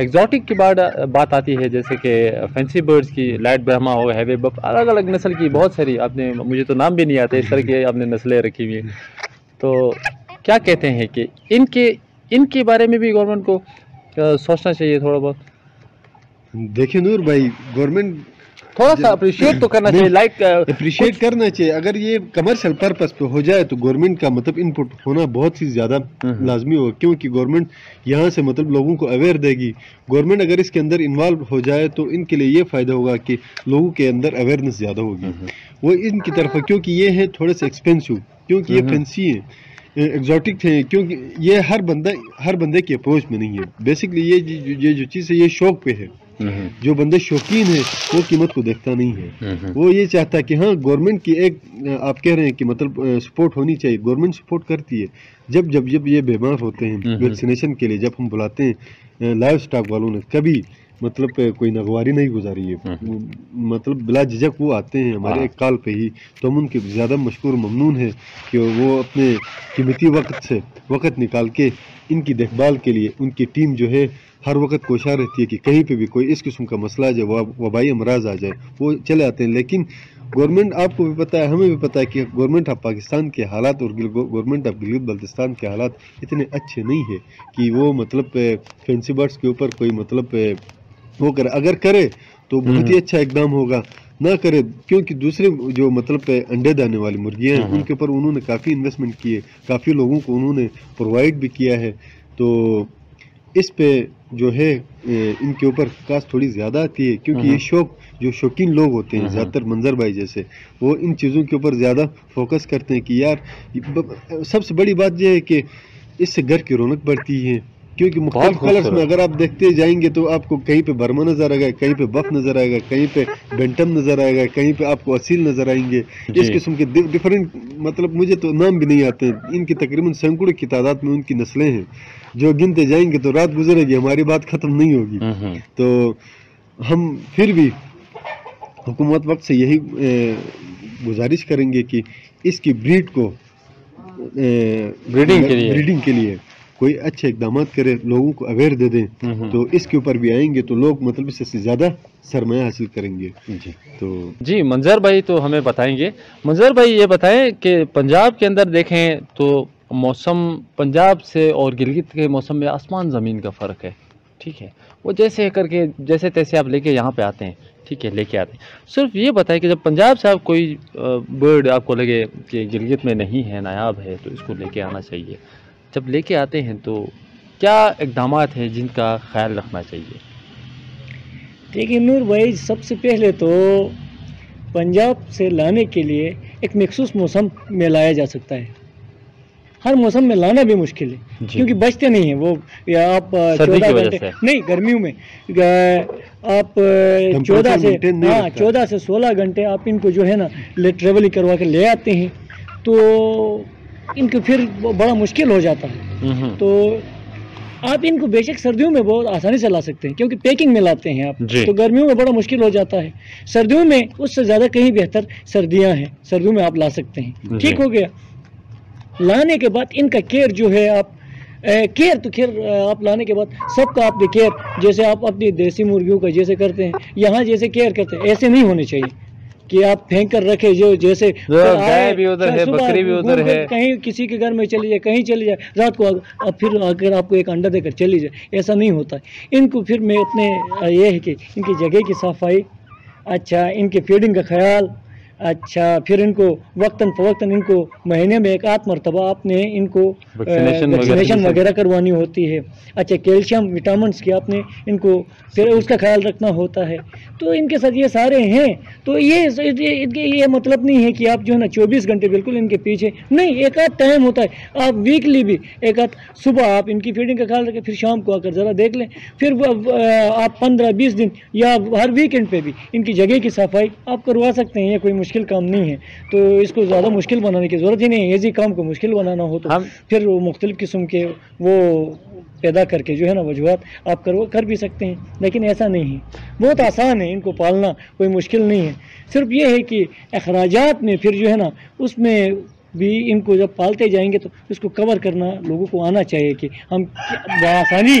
Exotic کی بات آتی ہے، جیسے کہ فینسی برڈز کی، لائٹ برہما ہو، ہیوی بف، الگ الگ نسل کی بہت ساری آپ نے، مجھے تو نام بھی نہیں آتے، اس طرح کی آپ نے نسلیں رکھی ہوئی ہیں. تو کیا کہتے ہیں کہ ان کے بارے میں بھی گورنمنٹ کو سوچنا چاہیے تھوڑا بہت؟ دیکھیں نور بھائی، گورنمنٹ تھوڑا سا اپریشیٹ تو کرنا چاہیے، لائک اپریشیٹ کرنا چاہیے. اگر یہ کمرشل پرپس پہ ہو جائے تو گورنمنٹ کا مطلب ان پٹ ہونا بہت ہی زیادہ لازمی ہوگا، کیونکہ گورنمنٹ یہاں سے مطلب لوگوں کو اویئر دے گی. گورنمنٹ اگر اس کے اندر انوالو ہو جائے تو ان کے لیے یہ فائدہ ہوگا کہ لوگوں کے اندر اویئرنیس زیادہ ہوگی وہ ان کی طرف، کیونکہ یہ ہے تھوڑے سے ایکسپینسو، کیونکہ یہ فینسی ہیں، ایگزوٹک تھے، کیونکہ یہ ہر بندے کی اپروچ میں نہیں ہے. بیسکلی یہ جو چیز ہے یہ شوق پہ ہے. جو بندے شوقین ہے وہ قیمت کو دیکھتا نہیں ہے، وہ یہ چاہتا ہے کہ ہاں گورنمنٹ کی ایک آپ کہہ رہے ہیں کہ مطلب سپورٹ ہونی چاہیے. گورنمنٹ سپورٹ کرتی ہے جب یہ بیمار ہوتے ہیں ویکسینیشن کے لیے، جب ہم بلاتے ہیں لائف سٹاک والوں نے کبھی مطلب کوئی ناگواری نہیں گزاری ہے، مطلب بلا جھجک وہ آتے ہیں ہمارے ایک کال پہ ہی، تو ہم ان کے زیادہ مشکور ممنون ہیں کہ وہ اپنے قیمتی وقت نکال کے ان کی دیکھ بھال کے لیے ان کی ٹیم جو ہے ہر وقت کوشاں رہتی ہے کہ کہیں پہ بھی کوئی اس قسم کا مسئلہ آ جائے، وبائی امراض آ جائے، وہ چلے آتے ہیں. لیکن گورنمنٹ، آپ کو بھی پتہ ہے، ہمیں بھی پتہ ہے کہ گورنمنٹ آف پاکستان کے حالات اور گورنمنٹ آف گلگت بلتستان کے حالات اتنے اچھے نہیں ہے کہ وہ مطلب فینسی برڈس کے اوپر کوئی مطلب وہ کرے. اگر کرے تو بہت ہی اچھا اقدام ہوگا، نہ کرے کیونکہ دوسرے جو مطلب انڈے دینے والی مرغیاں ہیں ان کے اوپر انہوں نے کافی انویسٹمنٹ کی ہے، کافی لوگوں کو انہوں نے پرووائڈ بھی کیا ہے. تو اس پہ جو ہے ان کے اوپر کاسٹ تھوڑی زیادہ آتی ہے، کیونکہ یہ جو شوقین لوگ ہوتے ہیں زیادہ تر، منظر بھائی جیسے، وہ ان چیزوں کے اوپر زیادہ فوکس کرتے ہیں کہ یار سب سے بڑی بات یہ ہے کہ اس سے گھر کی رونق بڑھتی ہے. کیونکہ مختلف کلرز میں اگر آپ دیکھتے جائیں گے تو آپ کو کہیں پہ برما نظر آئے گا، کہیں پہ بف نظر آئے گا، کہیں پہ بینٹم نظر آئے گا، کہیں پہ آپ کو اصیل نظر آئیں گے. اس قسم کے ڈفرینٹ، مطلب مجھے تو نام بھی نہیں آتے ہیں، ان کی تقریباً سینکڑوں کی تعداد میں ان کی نسلیں ہیں. جو گنتے جائیں گے تو رات گزرے گی، ہماری بات ختم نہیں ہوگی. تو ہم پھر بھی حکومت وقت سے یہی گزارش کریں گے کہ اس کی بریڈ کو بریڈنگ کے لیے کوئی اچھے اقدامات کرے، لوگوں کو اویئر دے دیں، تو اس کے اوپر بھی آئیں گے تو لوگ مطلب اس سے زیادہ سرمایہ حاصل کریں گے. جی منظر بھائی تو ہمیں بتائیں گے. منظر بھائی یہ بتائیں کہ پنجاب کے اندر دیکھیں تو موسم پنجاب سے اور گلگت کے موسم میں آسمان زمین کا فرق ہے، ٹھیک ہے. وہ جیسے کر کے جیسے تیسے آپ لے کے یہاں پہ آتے ہیں، ٹھیک ہے، لے کے آتے ہیں. صرف یہ بتائیں کہ جب پنجاب سے آپ کوئی برڈ آپ کو لگے کہ گلگت میں نہیں ہے، نایاب ہے، تو اس کو لے کے آنا چاہیے. جب لے کے آتے ہیں تو کیا اقدامات ہیں جن کا خیال رکھنا چاہیے؟ دیکھیے نور بھائی، سب سے پہلے تو پنجاب سے لانے کے لیے ایک مخصوص موسم میں لایا جا سکتا ہے. ہر موسم میں لانا بھی مشکل ہے کیونکہ بچتے نہیں ہیں وہ، یا آپ 14 گھنٹے نہیں، گرمیوں میں آپ 14 سے 16 گھنٹے آپ ان کو جو ہے نا ٹریولنگ کروا کے لے آتے ہیں، تو ان کو پھر بڑا مشکل ہو جاتا ہے. تو آپ ان کو بے شک سردیوں میں بہت آسانی سے لا سکتے ہیں کیونکہ پیکنگ میں لاتے ہیں آپ، تو گرمیوں میں بڑا مشکل ہو جاتا ہے. سردیوں میں اس سے زیادہ کہیں بہتر سردیاں ہیں، سردیوں میں آپ لا سکتے ہیں. ٹھیک ہو گیا. لانے کے بعد ان کا کیئر جو ہے، آپ کیئر تو خیر آپ لانے کے بعد سب کا آپ نے کیئر جیسے آپ اپنی دیسی مرغیوں کا جیسے کرتے ہیں یہاں جیسے کیئر کرتے ہیں، ایسے نہیں ہونے چاہیے کہ آپ پھینک کر رکھے جو جیسے گائے بھی ادھر ہے، بکری بھی ادھر ہے، کہیں کسی کے گھر میں چلی جائے، کہیں چلی جائے، رات کو پھر اگر آپ کو ایک انڈا دے کر چلی جائے. ایسا نہیں ہوتا ہے. ان کو پھر میں اپنے یہ ہے کہ ان کی جگہ کی صفائی، اچھا ان کے فیڈنگ کا خیال، اچھا پھر ان کو وقتاً فوقتاً ان کو مہینے میں ایک آدھ مرتبہ آپ نے ان کو ویکسینیشن وغیرہ کروانی ہوتی ہے. اچھا کیلشیم وٹامنس کی آپ نے ان کو پھر اس کا خیال رکھنا ہوتا ہے. تو ان کے ساتھ یہ سارے ہیں. تو یہ مطلب نہیں ہے کہ آپ جو ہے نا 24 گھنٹے بالکل ان کے پیچھے نہیں، ایک آدھ ٹائم ہوتا ہے آپ ویکلی بھی ایک آدھ صبح آپ ان کی فیڈنگ کا خیال رکھیں، پھر شام کو آ کر ذرا دیکھ لیں، پھر آپ 15-20 دن یا ہر ویکینڈ پہ بھی ان کی جگہ کی صفائی آپ کروا سکتے ہیں. یہ کوئی مشکل کام نہیں ہے. تو اس کو زیادہ مشکل بنانے کی ضرورت ہی نہیں ہے. ایزی کام کو مشکل بنانا ہو تو پھر وہ مختلف قسم کے وہ پیدا کر کے جو ہے نا وجوہات آپ کر بھی سکتے ہیں، لیکن ایسا نہیں ہے. بہت آسان ہے ان کو پالنا، کوئی مشکل نہیں ہے. صرف یہ ہے کہ اخراجات میں پھر جو ہے نا اس میں بھی ان کو جب پالتے جائیں گے تو اس کو کور کرنا لوگوں کو آنا چاہیے کہ ہم بآسانی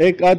1-8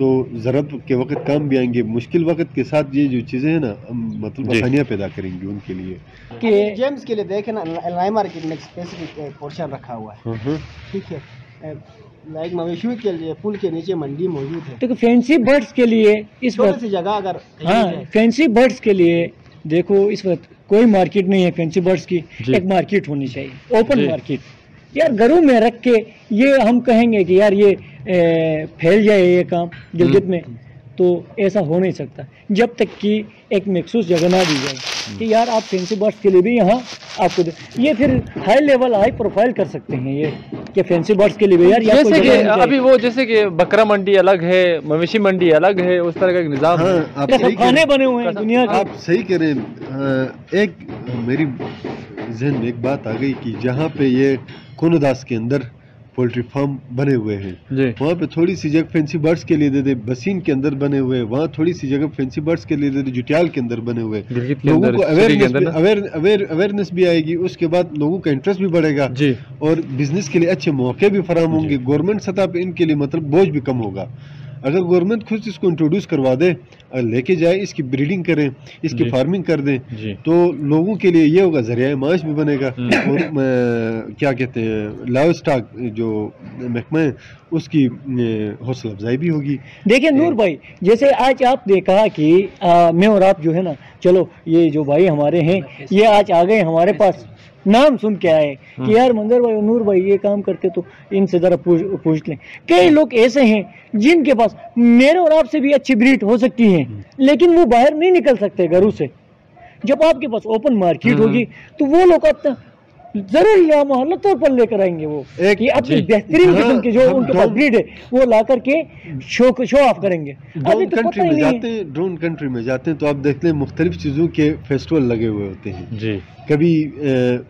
تو ضرورت کے وقت کام بھی آئیں گے، مشکل وقت کے ساتھ یہ جو چیزیں ہیں نا مطلب آسانیاں پیدا کریں گی ان کے لیے. کہ جیمز کے لیے دیکھیں نا لائم مارکیٹ میں اسپیسیفک پورشن رکھا ہوا ہے، ٹھیک ہے، لائک مویشیوں کے لیے پل کے نیچے منڈی موجود ہے. دیکھو فینسی برڈس کے لیے اس چھوٹی وقت، سی جگہ اگر ہاں فینسی برڈس کے لیے دیکھو اس وقت کوئی مارکیٹ نہیں ہے فینسی برڈس کی. ایک مارکیٹ ہونی چاہیے، اوپن مارکیٹ. یار گھروں میں رکھ کے یہ ہم کہیں گے کہ یار یہ پھیل جائے یہ کام گلگت میں، تو ایسا ہو نہیں سکتا جب تک کہ ایک مخصوص جگہ نہ دی جائے کہ یار آپ فینسی برڈس کے لیے بھی یہاں آپ کو یہ پھر ہائی لیول ہائی پروفائل کر سکتے ہیں یہ کہ فینسی برڈس کے لیے بھی یار جیسے کہ ابھی وہ جیسے کہ بکرا منڈی الگ ہے، مویشی منڈی الگ ہے، اس طرح کا ایک نظام ہے. آپ کھانے بنے ہوئے ہیں دنیا کے. آپ صحیح کہہ رہے ہیں. ایک میری ذہن میں ایک بات آ گئی کہ جہاں پہ یہ کونوداس کے اندر پولٹری فارم بنے ہوئے ہیں وہاں پہ تھوڑی سی جگہ فینسی برڈس کے لیے دے دے. بسین کے اندر بنے ہوئے وہاں تھوڑی سی جگہ فینسی برڈس کے لیے دے دے. جٹیال کے اندر بنے ہوئے لوگوں کو اویئرنیس بھی آئے گی، اس کے بعد لوگوں کا انٹرسٹ بھی بڑھے گا اور بزنس کے لیے اچھے موقع بھی فراہم ہوں گے. گورنمنٹ سطح پہ ان کے لیے مطلب بوجھ بھی کم ہوگا. اگر گورنمنٹ خود اس کو انٹروڈیوس کروا دے، لے کے جائے، اس کی بریڈنگ کریں، اس کی فارمنگ کر دیں، تو لوگوں کے لیے یہ ہوگا، ذریعہ معاش بھی بنے گا. اور کیا کہتے ہیں لائیو اسٹاک جو محکمہ ہے اس کی حوصلہ افزائی بھی ہوگی. دیکھیں نور بھائی، جیسے آج آپ نے کہا کہ میں اور آپ جو ہے نا، چلو یہ جو بھائی ہمارے ہیں یہ آج آ گئے ہمارے پاس، نام سن کے آئے کہ یار منظر بھائی اور نور بھائی یہ کام کرتے تو ان سے ذرا پوچھ لیں. کئی لوگ ایسے ہیں جن کے پاس میرے اور آپ سے بھی اچھی بریڈ ہو سکتی ہیں لیکن وہ باہر نہیں نکل سکتے گھروں سے. جب آپ کے پاس اوپن مارکیٹ ہوگی تو وہ لوگ اپنا ضرور محلہ طور پر لے کر آئیں گے، وہ کہ اپنی بہترین قسم کی جو ان کے پاس بریڈ ہے وہ لا کر کے شو آف کریں گے. ڈرون کنٹری میں جاتے ہیں، ڈرون کنٹری میں جاتے ہیں تو آپ دیکھتے ہیں مختلف چیزوں کے فیسٹیول لگے ہوئے ہوتے ہیں. کبھی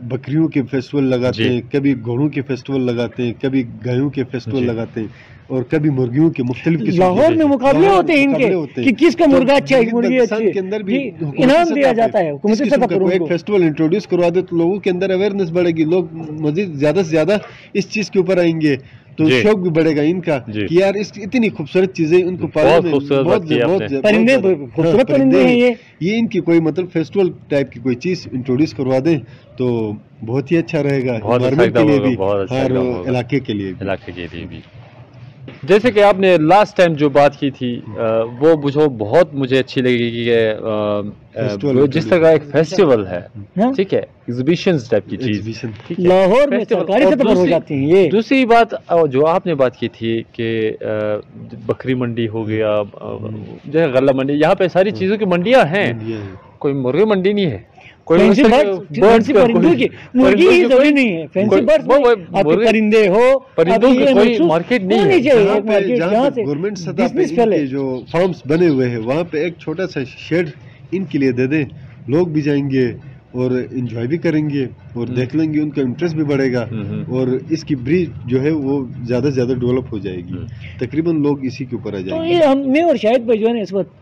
بکریوں کے فیسٹیول لگاتے ہیں، کبھی گھوڑوں کے فیسٹیول لگاتے ہیں، کبھی گایوں کے فیسٹیول لگاتے ہیں، اور کبھی مرغیوں کے مختلف قسم. لاہور میں مقابلے ہوتے ہیں ان کے کہ کس کا مرغا اچھا ہے، مرغی اچھی ہے، کے اندر بھی انعام دیا جاتا ہے. حکومت ایک فیسٹیول انٹروڈیوس کروا دے تو لوگوں کے اندر اویئرنیس بڑھے گی، لوگ مزید زیادہ سے زیادہ اس چیز کے اوپر آئیں گے تو شوق بھی بڑھے گا ان کا کہ یار اس اتنی خوبصورت چیزیں ان کو پالنے میں بہت پرندے خوبصورت پرندے ہیں. یہ ان کی کوئی مطلب فیسٹیول ٹائپ کی کوئی چیز انٹروڈیوس کروا دیں تو بہت ہی اچھا رہے گا انوائرمنٹ کے لیے بھی اور علاقے کے لیے بھی. جیسے کہ آپ نے لاسٹ ٹائم جو بات کی تھی وہ بہت مجھے اچھی لگی کہ جس طرح ایک فیسٹیول ہے، ٹھیک ہے، ایگزیبیشنز ٹائپ کی چیز لاہور میں سرکاری سطح پر ہو جاتی ہیں. یہ دوسری بات جو آپ نے بات کی تھی کہ بکری منڈی ہو گیا، جو ہے غلہ منڈی، یہاں پہ ساری چیزوں کی منڈیاں ہیں، کوئی مرغی منڈی نہیں ہے، فینسی برڈس کی مرغی ہی ضروری نہیں ہے. فینسی برڈس آپ پرندے ہو، پرندوں کی کوئی مارکیٹ نہیں ہے. جہاں پہ گورنمنٹ سطح پہ جو فارمز بنے ہوئے ہیں وہاں پہ ایک چھوٹا سا شیڈ ان کے لیے دے دیں، لوگ بھی جائیں گے اور انجوائے بھی کریں گے اور دیکھ لیں گے، ان کا انٹرسٹ بھی بڑھے گا اور اس کی بریڈ جو ہے وہ زیادہ سے زیادہ ڈیولپ ہو جائے گی. تقریباً لوگ اسی کے اوپر آ جائیں گے. تو میں اور شاہد بھائی جو ہے نا اس وقت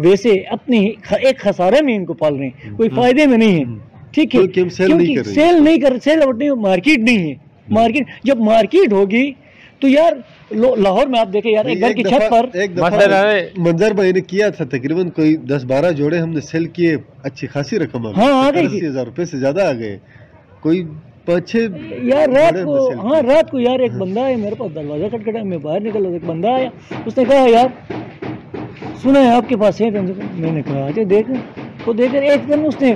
ویسے اپنی ایک خسارے میں ان کو پال رہے ہیں، کوئی فائدے میں نہیں ہے. ٹھیک ہے، کیونکہ سیل نہیں کر رہے، مارکیٹ نہیں ہے. مارکیٹ جب مارکیٹ ہوگی تو یار لاہور میں آپ دیکھیں یار ایک گھر کی چھت پر ایک دفعہ منظر بھائی نے کیا تھا، تقریباً کوئی 10-12 جوڑے ہم نے سیل کیے، اچھی خاصی رقم آ گئی، 80,000 روپے سے زیادہ آ گئے. کوئی 5-6 یار رات کو یار ایک بندہ ہے میرے پاس، دروازہ کھٹکھٹا، میں باہر نکل رہا، ایک بندہ آیا، اس نے کہا یار سنا ہے آپ کے پاس ہے. میں نے کہا آجا دیکھ تو دیکھ کر ایک دن اس نے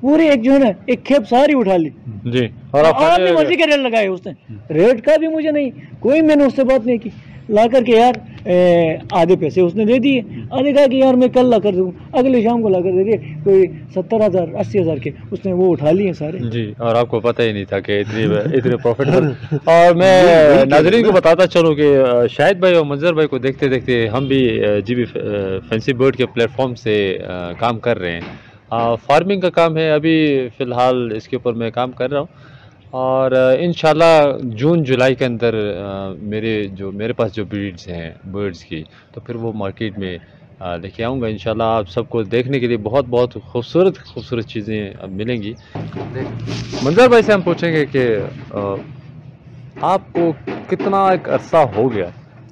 پورے ایک جو ہے نا ایک کھیپ ساری اٹھا لی جی، اور آپ نے مرضی کے ریٹ لگائے. اس نے ریٹ کا بھی مجھے نہیں کوئی، میں نے اس سے بات نہیں کی، لا کر کے یار آدھے پیسے اس نے دے دیے، آدھے کہا کہ یار میں کل لا کر دوں، اگلے شام کو لا کر دے دیے کوئی 70,000 80,000 کے اس نے وہ اٹھا لیے سارے. جی، اور آپ کو پتہ ہی نہیں تھا کہ اتنے پروفٹ. اور میں ناظرین کو بتاتا چلوں کہ شاہد بھائی اور منظر بھائی کو دیکھتے دیکھتے ہم بھی جی بی فینسی برڈ کے پلیٹ فارم سے کام کر رہے ہیں. فارمنگ کا کام ہے ابھی فی الحال، اس کے اوپر میں کام کر رہا ہوں اور انشاءاللہ جون جولائی کے اندر میرے پاس جو بریڈز ہیں برڈز کی تو پھر وہ مارکیٹ میں لے کے آؤں گا انشاءاللہ. آپ سب کو دیکھنے کے لیے بہت بہت خوبصورت چیزیں ملیں گی. منظر بھائی سے ہم پوچھیں گے کہ آپ کو کتنا ایک عرصہ ہو گیا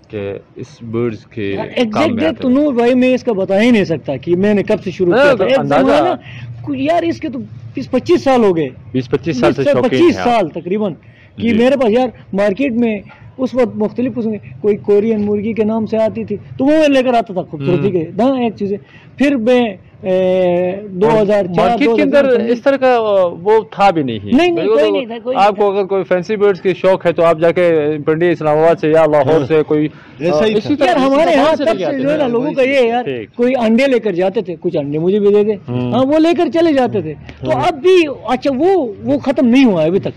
کہ اس برڈز کے کام ایگزیکٹ میں ڈیٹ آتے تو ہیں؟ نور بھائی میں اس کا بتا ہی نہیں سکتا کہ میں نے کب سے شروع نہیں، کیا تھا. تو ایک اندازہ- زمانہ یار اس کے تو 20-25 سال ہو گئے, 20-25 سال سے شوقین 25 ہیں آپ. سال تقریباً کہ جی. میرے پاس یار مارکیٹ میں اس وقت مختلف قسم کی کوئی کورین مرغی کے نام سے آتی تھی تو وہ میں لے کر آتا تھا خوبصورتی کے ہاں ایک چیزیں. پھر میں 2004 مارکیٹ کے اندر اس طرح کا وہ تھا بھی نہیں. نہیں، بالکل کوئی تو نہیں تھا, کوئی آپ کو اگر کوئی فینسی برڈز کی شوق ہے تو آپ جا کے پنڈی اسلام آباد سے یا لاہور سے کوئی ایسا ہی اسی تھا. طرح یار ہمارے کہاں یہاں سے تب لے کے سے آتے جو ہے نا تھے؟ لوگوں کا یہ ہے یار, ٹھیک. کوئی انڈے لے کر جاتے تھے, کچھ انڈے مجھے بھی دے دے, ہاں وہ لے کر چلے جاتے تھے. تو اب بھی اچھا وہ ختم نہیں ہوا ہے ابھی تک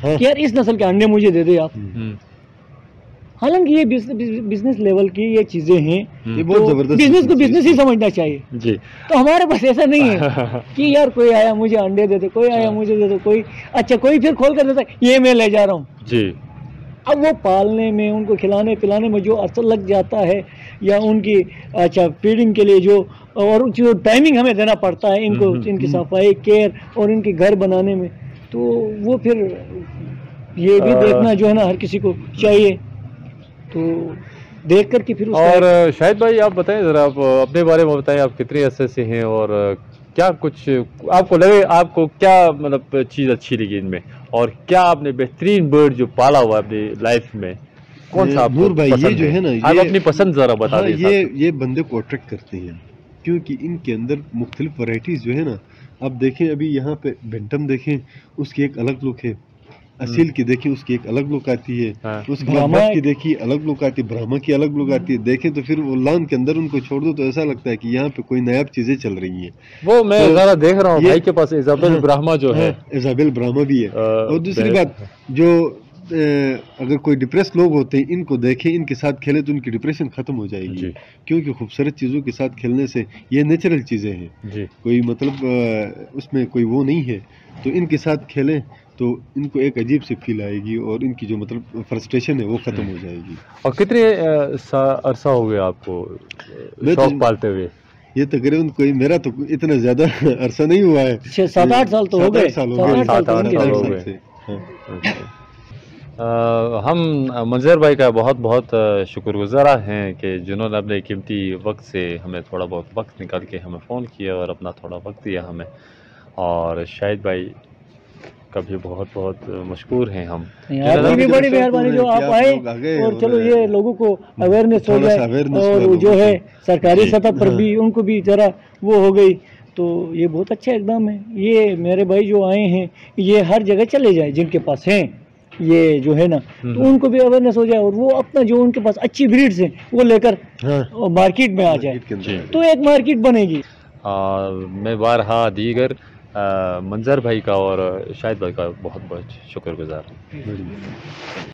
کہ یار اس نسل کے انڈے مجھے دے دے آپ. حالانکہ یہ بزنس لیول کی یہ چیزیں ہیں, یہ بہت زبردست بزنس کو بزنس ہی سمجھنا چاہیے. جی. تو ہمارے پاس ایسا نہیں ہے کہ یار کوئی آیا مجھے انڈے دے دے, کوئی آیا مجھے دے دے, کوئی اچھا کوئی پھر کھول کر دیتا ہے یہ میں لے جا رہا ہوں. جی. اب وہ پالنے میں ان کو کھلانے پلانے میں جو عرصہ لگ جاتا ہے یا ان کی اچھا فیڈنگ کے لیے جو اور جو ٹائمنگ ہمیں دینا پڑتا ہے ان کو, ان کی صفائی کیئر اور ان کے گھر بنانے میں, تو وہ پھر یہ بھی دیکھنا جو ہے نا ہر کسی کو چاہیے. تو دیکھ کر کے پھر اس اور شاہد بھائی آپ بتائیں ذرا, آپ اپنے بارے میں بتائیں, آپ کتنے عرصے سے ہیں اور کیا کچھ آپ کو لگے, آپ کو کیا مطلب چیز اچھی لگی ان میں, اور کیا آپ نے بہترین برڈ جو پالا ہوا اپنی لائف میں کون سا آپ کو نور بھائی یہ پسند جو ہے نا آپ اپنی پسند ذرا بتا ہاں دیں. یہ بندے کو اٹریکٹ کرتے ہیں کیونکہ ان کے اندر مختلف ورائٹیز جو ہے نا. اب دیکھیں ابھی یہاں پہ بینٹم دیکھیں, اس کی ایک الگ لک ہے. اصیل کی دیکھیں اس کی ایک الگ لک آتی ہے. اس کے بعد بٹ کی دیکھیں الگ لک آتی ہے, برہما کی الگ لک آتی ہے. دیکھیں تو پھر وہ لان کے اندر ان کو چھوڑ دو تو ایسا لگتا ہے کہ یہاں پہ کوئی نایاب چیزیں چل رہی ہیں. وہ میں ذرا دیکھ رہا ہوں بھائی کے پاس ایزابل برہما جو ہے, ایزابل برہما بھی ہے. اور دوسری بات جو اگر کوئی ڈپریس لوگ ہوتے ہیں ان کو دیکھیں, ان کے ساتھ کھیلے تو ان کی ڈپریشن ختم ہو جائے گی. کیونکہ خوبصورت چیزوں کے ساتھ کھیلنے سے یہ نیچرل چیزیں ہیں, کوئی مطلب اس میں کوئی وہ نہیں ہے. تو ان کے ساتھ کھیلیں تو ان کو ایک عجیب سی فیل آئے گی اور ان کی جو مطلب فرسٹریشن ہے وہ ختم ہو جائے گی. اور کتنے عرصہ ہو گیا آپ کو شوق پالتے ہوئے؟ یہ تقریباً کوئی میرا تو اتنا زیادہ عرصہ نہیں ہوا ہے, 7-8 سال تو ہو گئے. 7-8 ہو گئے. ہم منظر بھائی کا بہت بہت شکر گزار ہیں کہ جنہوں نے اپنے قیمتی وقت سے ہمیں تھوڑا بہت وقت نکال کے ہمیں فون کیا اور اپنا تھوڑا وقت دیا ہمیں. اور شاہد بھائی کا بھی بہت بہت مشکور ہیں ہم. آپ کی بھی بڑی مہربانی جو آپ آئے اور چلو یہ لوگوں کو اویئرنیس ہو جائے اور جو ہے سرکاری سطح پر بھی ان کو بھی ذرا وہ ہو گئی, تو یہ بہت اچھا اقدام ہے. یہ میرے بھائی جو آئے ہیں یہ ہر جگہ چلے جائیں جن کے پاس ہیں یہ جو ہے نا, تو ان کو بھی اویئرنیس ہو جائے اور وہ اپنا جو ان کے پاس اچھی بریڈز ہیں وہ لے کر مارکیٹ میں آ جائے تو ایک مارکیٹ بنے گی. میں بارہا دیگر منظر بھائی کا اور شاہد بھائی کا بہت بہت شکر گزار ہوں.